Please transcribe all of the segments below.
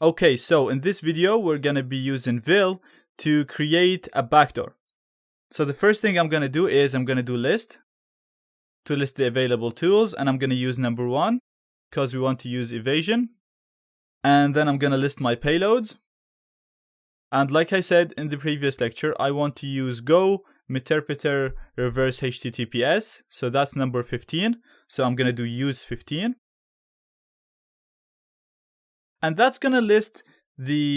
Okay, so in this video, we're gonna be using vil to create a backdoor. So the first thing I'm gonna do is I'm gonna do list to list the available tools, and I'm gonna use number 1 because we want to use evasion. And then I'm gonna list my payloads. And like I said in the previous lecture, I want to use Go Meterpreter reverse HTTPS. So that's number 15. So I'm gonna do use 15. And that's gonna list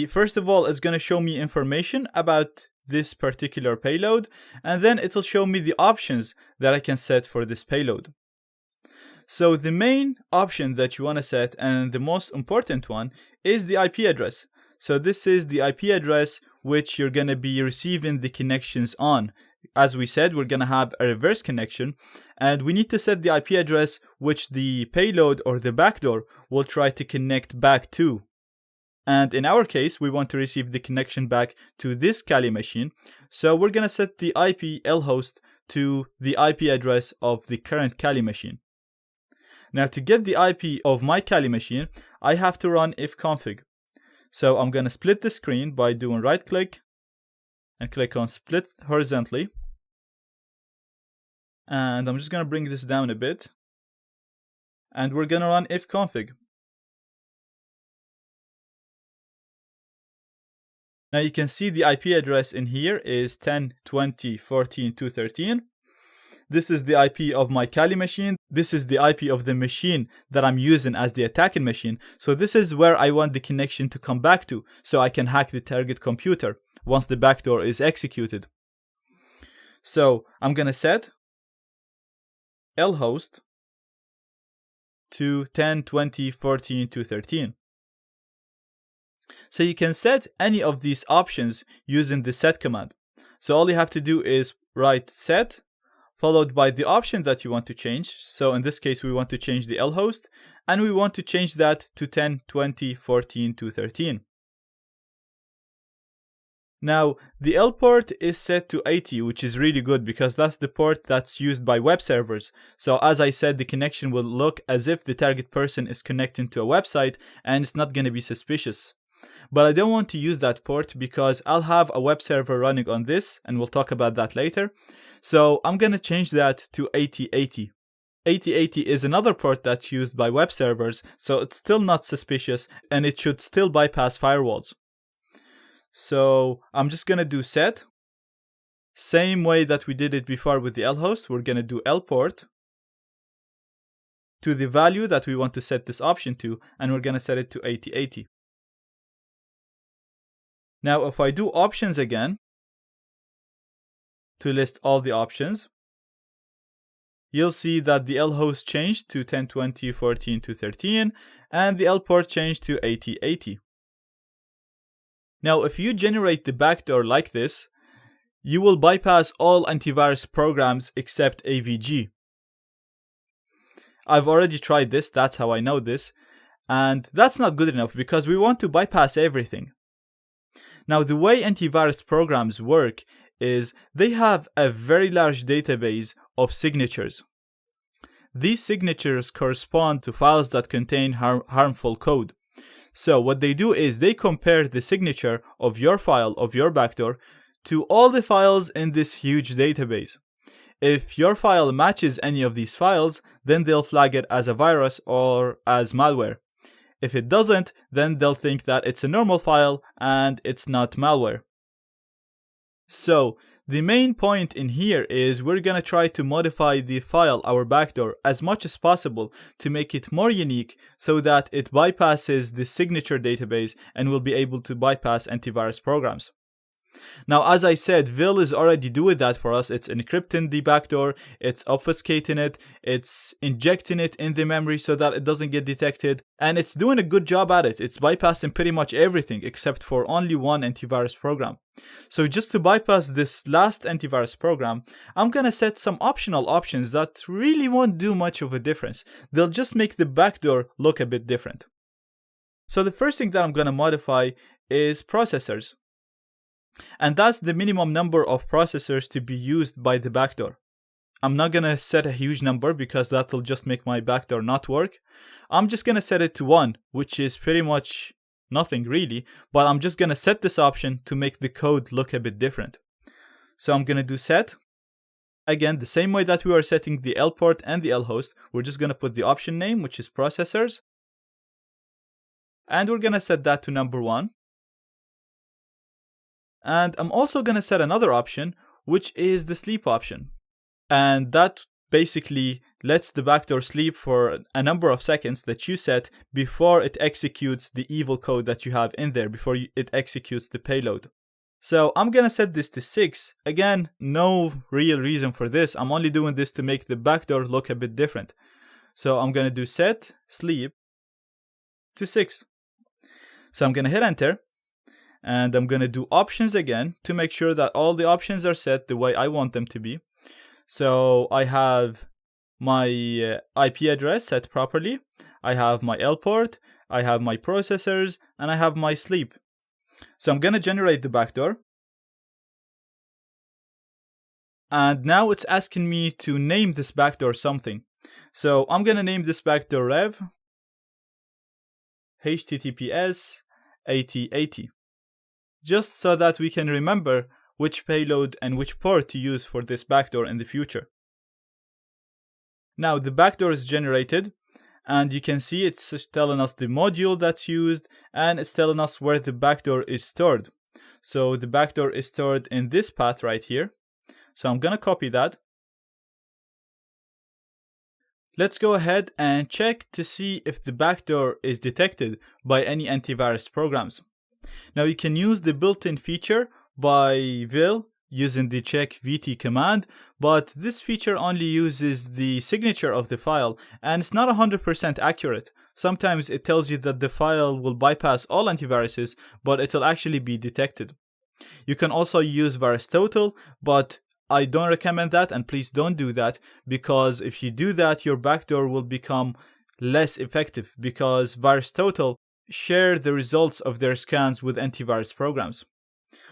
first of all, it's gonna show me information about this particular payload, and then it'll show me the options that I can set for this payload. So the main option that you wanna set, and the most important one, is the IP address. So this is the IP address which you're gonna be receiving the connections on. As we said, we're gonna have a reverse connection, and we need to set the IP address which the payload or the backdoor will try to connect back to. And in our case, we want to receive the connection back to this Kali machine. So we're gonna set the IP lhost to the IP address of the current Kali machine. Now to get the IP of my Kali machine, I have to run ifconfig. So I'm gonna split the screen by doing right click and click on split horizontally. And I'm just gonna bring this down a bit. And we're gonna run ifconfig. Now you can see the IP address in here is 10.20.14.213. This is the IP of my Kali machine. This is the IP of the machine that I'm using as the attacking machine. So this is where I want the connection to come back to, so I can hack the target computer once the backdoor is executed. So I'm gonna set lhost to 10.20.14.213. So you can set any of these options using the set command. So all you have to do is write set followed by the option that you want to change. So in this case, we want to change the lhost, and we want to change that to 10.20.14.213. Now, the L port is set to 80, which is really good because that's the port that's used by web servers. So as I said, the connection will look as if the target person is connecting to a website, and it's not going to be suspicious. But I don't want to use that port because I'll have a web server running on this, and we'll talk about that later. So I'm going to change that to 8080. 8080 is another port that's used by web servers, so it's still not suspicious, and it should still bypass firewalls. So I'm just going to do set. Same way that we did it before with the lhost, we're going to do lport to the value that we want to set this option to, and we're going to set it to 8080. Now, if I do options again to list all the options, you'll see that the lhost changed to 10.20.14.213 and the lport changed to 8080. Now, if you generate the backdoor like this, you will bypass all antivirus programs except AVG. I've already tried this, that's how I know this, and that's not good enough because we want to bypass everything. Now, the way antivirus programs work is they have a very large database of signatures. These signatures correspond to files that contain harmful code. So what they do is they compare the signature of your file, of your backdoor, to all the files in this huge database. If your file matches any of these files, then they'll flag it as a virus or as malware. If it doesn't, then they'll think that it's a normal file and it's not malware. So the main point in here is we're gonna try to modify the file, our backdoor, as much as possible to make it more unique so that it bypasses the signature database and will be able to bypass antivirus programs. Now, as I said, vil is already doing that for us. It's encrypting the backdoor, it's obfuscating it, it's injecting it in the memory so that it doesn't get detected, and it's doing a good job at it. It's bypassing pretty much everything except for only one antivirus program. So just to bypass this last antivirus program, I'm gonna set some optional options that really won't do much of a difference. They'll just make the backdoor look a bit different. So the first thing that I'm gonna modify is processors. And that's the minimum number of processors to be used by the backdoor. I'm not gonna set a huge number because that'll just make my backdoor not work. I'm just gonna set it to 1, which is pretty much nothing really, but I'm just going to set this option to make the code look a bit different. So I'm going to do set. Again, the same way that we are setting the L port and the L host, we're just going to put the option name, which is processors. And we're going to set that to number 1. And I'm also going to set another option, which is the sleep option. And that basically lets the backdoor sleep for a number of seconds that you set before it executes the evil code that you have in there, before it executes the payload. So I'm going to set this to 6. Again, no real reason for this. I'm only doing this to make the backdoor look a bit different. So I'm going to do set sleep to 6. So I'm going to hit enter. And I'm going to do options again to make sure that all the options are set the way I want them to be. So I have my IP address set properly. I have my L port. I have my processors. And I have my sleep. So I'm going to generate the backdoor. And now it's asking me to name this backdoor something. So I'm going to name this backdoor rev https 8080. Just so that we can remember which payload and which port to use for this backdoor in the future. Now the backdoor is generated, and you can see it's telling us the module that's used, and it's telling us where the backdoor is stored. So the backdoor is stored in this path right here. So I'm going to copy that. Let's go ahead and check to see if the backdoor is detected by any antivirus programs. Now you can use the built-in feature by Vil using the check VT command, but this feature only uses the signature of the file, and it's not 100% accurate. Sometimes it tells you that the file will bypass all antiviruses, but it'll actually be detected. You can also use VirusTotal, but I don't recommend that, and please don't do that, because if you do that, your backdoor will become less effective, because VirusTotal share the results of their scans with antivirus programs.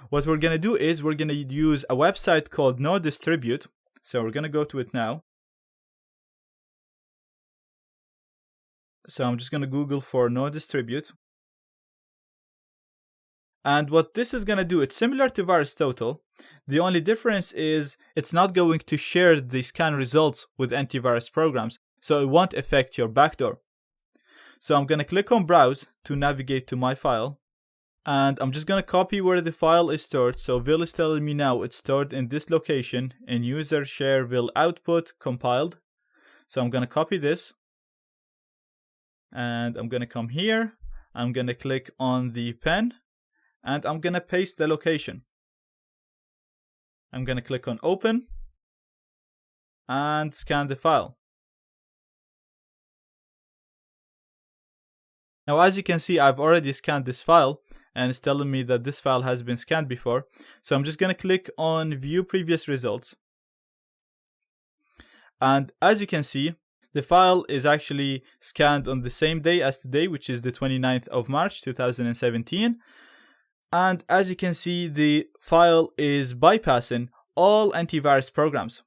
What we're going to do is we're going to use a website called Undetectable. So we're going to go to it now. So I'm just going to Google for Undetectable. And what this is going to do, it's similar to VirusTotal. The only difference is it's not going to share the scan results with antivirus programs, so it won't affect your backdoor. So I'm going to click on Browse to navigate to my file. And I'm just going to copy where the file is stored. So Vil is telling me now it's stored in this location in user share Vil output compiled. So I'm going to copy this. And I'm going to come here. I'm going to click on the pen. And I'm going to paste the location. I'm going to click on open. And scan the file. Now, as you can see, I've already scanned this file, and it's telling me that this file has been scanned before. So I'm just going to click on View Previous Results. And as you can see, the file is actually scanned on the same day as today, which is the 29th of March, 2017. And as you can see, the file is bypassing all antivirus programs.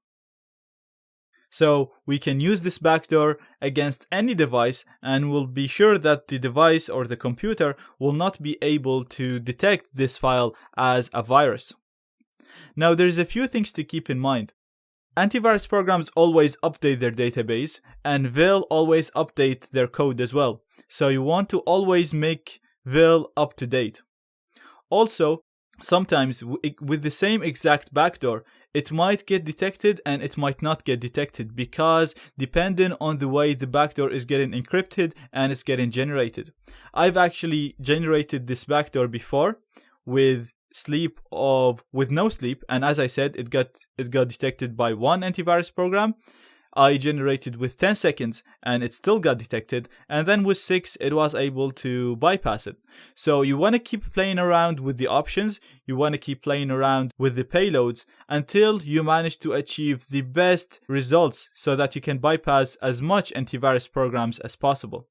So we can use this backdoor against any device, and we'll be sure that the device or the computer will not be able to detect this file as a virus. Now there's a few things to keep in mind. Antivirus programs always update their database, and Vil always update their code as well. So you want to always make Vil up to date. Also, sometimes with the same exact backdoor, it might get detected and it might not get detected, because depending on the way the backdoor is getting encrypted and it's getting generated. I've actually generated this backdoor before with no sleep, and as I said, it got detected by one antivirus program. I generated with 10 seconds and it still got detected, and then with 6 it was able to bypass it. So you want to keep playing around with the options, you want to keep playing around with the payloads until you manage to achieve the best results so that you can bypass as much antivirus programs as possible.